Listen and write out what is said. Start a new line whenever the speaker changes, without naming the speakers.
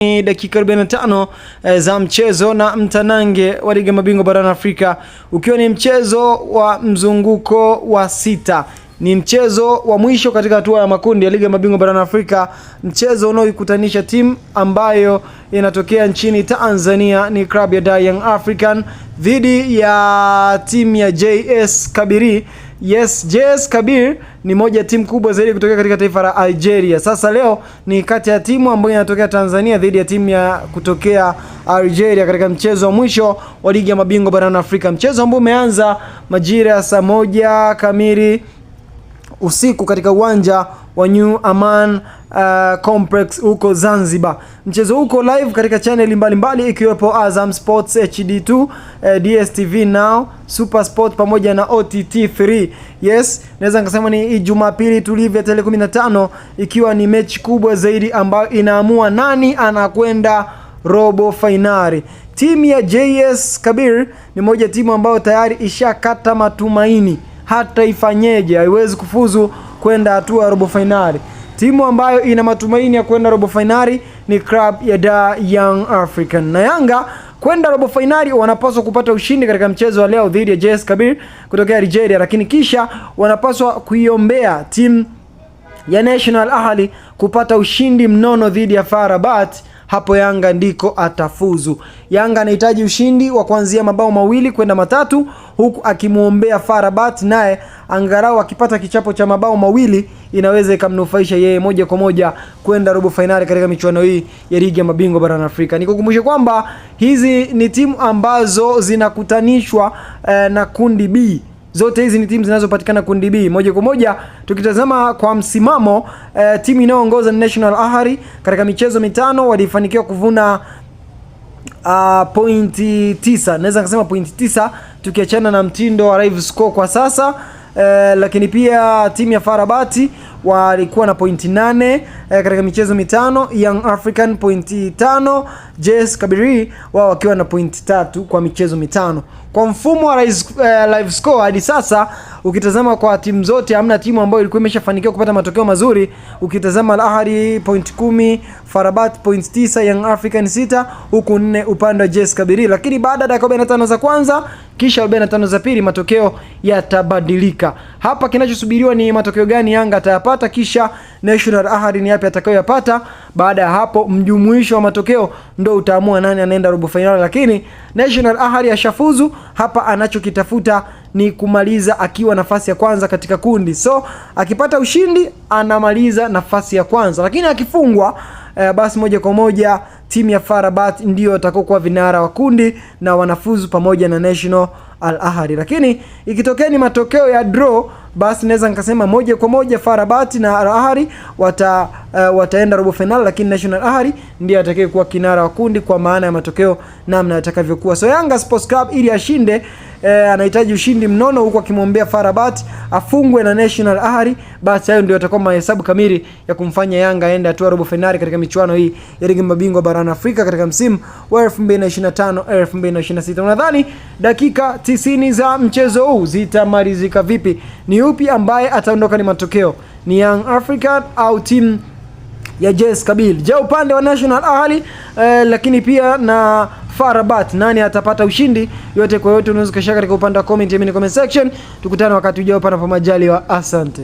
Ni dakika 45 za mchezo na mtanange wa Ligi ya Mabingwa barani Afrika, ukiwa ni mchezo wa mzunguko wa 6. Ni mchezo wa mwisho katika hatua ya makundi ya Ligi ya Mabingwa barani Afrika, mchezo unaoikutanisha timu ambayo inatokea nchini Tanzania, ni klabu ya Young African dhidi ya timu ya JS Kabylie. Yes, JS Kabylie ni moja timu kubwa zaidi kutokea katika taifa la Algeria. Sasa leo ni kati ya timu ambayo inatokea Tanzania dhidi ya timu ya kutokea Algeria katika mchezo wa mwisho wa Ligi ya Mabingwa barani Afrika. Mchezo ambao umeanza majira ya saa 1 kamili usiku katika uwanja wa New Aman Complex huko Zanzibar. Mchezo huko live katika channel mbalimbali ikiwepo Azam Sports HD2, DStv Now, Super Sport pamoja na OTT3. Yes, naweza nikasema ni Jumapili tulivu ya tarehe 15, ikiwa ni mechi kubwa zaidi ambayo inaamua nani anakwenda robo finali. Timu ya JS Kabylie ni moja timu ambayo tayari ishakata matumaini, hata ifanyeje haiwezi kufuzu kwenda hatua ya robo finali. Timu ambayo ina matumaini ya kwenda robo finali ni club ya Young African. Na Yanga kwenda robo finali wanapaswa kupata ushindi katika mchezo wa leo dhidi ya JS Kabylie kutokea Algeria, lakini kisha wanapaswa kuiombea timu ya National Ahli kupata ushindi mnono dhidi ya FAR Rabat. Hapo Yanga ndiko atafuzu. Yanga anahitaji ushindi wa kuanzia mabao 2 kwenda 3, huku akimuombea FAR Rabat, naye angalau akipata kichapo cha mabao 2 inaweza ikamnufaisha yeye moja kwa moja kwenda robo finali katika michuano hii ya Ligi ya Mabingwa barani Afrika. Nikukumbushe kwamba hizi ni timu ambazo zinakutanishwa na kundi B. Zote hizi ni timu zinazopatikana kundi B. Moja kwa moja tukitazama kwa msimamo, timu inayoongoza ni National Ahli. Katika michezo 5 walifanikiwa kuvuna pointi 9. Naweza kusema pointi 9 tukiachana na mtindo wa live score kwa sasa. Lakini pia timu ya FAR Rabat walikuwa na pointi 8 katika michezo 5, Young African pointi 5, JS Kabylie wao wakiwa na pointi 3 kwa michezo 5. Kwa mfumo wa live score hadi sasa, ukitazama kwa timu zote hamna timu ambayo ilikuwa imeshafanikiwa kupata matokeo mazuri. Ukitazama Al Ahly point 10, FAR Rabat point 9, Young African 6, huku 4 upande wa JS Kabylie. Lakini baada ya dakika 45 za kwanza kisha 45 za pili matokeo yatabadilika. Hapa kinachosubiriwa ni matokeo gani Yanga atayapata, kisha National Ahli ni yapi atakayoyapata. Baada ya hapo mjumuisho wa matokeo ndio utaamua nani anaenda robo finali, lakini National Ahli ashafuzu. Hapa anachokitafuta ni kumaliza akiwa nafasi ya kwanza katika kundi. So akipata ushindi anamaliza nafasi ya kwanza, lakini akifungwa basi moja kwa moja timu ya FAR Rabat ndio atakokuwa vinara wa kundi na wanafuzu pamoja na National Ahli. Lakini ikitokea ni matokeo ya draw, basi naweza nikasema moja kwa moja FAR Rabat na Al Ahly wataenda robo final, lakini National Ahli ndiye atakayekuwa kinara wa kundi kwa maana ya matokeo namna yatakavyokuwa. So Yanga Sports Club ili ashinde anahitaji ushindi mnono, huko akimwombea FAR Rabat afungwe na National Ahli. Basi hayo ndio yatakuwa mahesabu kamili ya kumfanya Yanga aende hatua robo finali katika michuano hii ya Ligi ya Mabingwa barani Afrika katika msimu wa 2025-2026. Unadhani dakika 90 za mchezo huu zitamalizika vipi? Ni upi ambaye ataondoka ni matokeo? Ni Young African au timu ya JS Kabylie? Je, upande wa National Ahli lakini pia na FAR Rabat nani atapata ushindi? Yote kwa yote unaweza kushare katika upande wa comment section. Tukutane wakati ujao panapo majaliwa. Asante.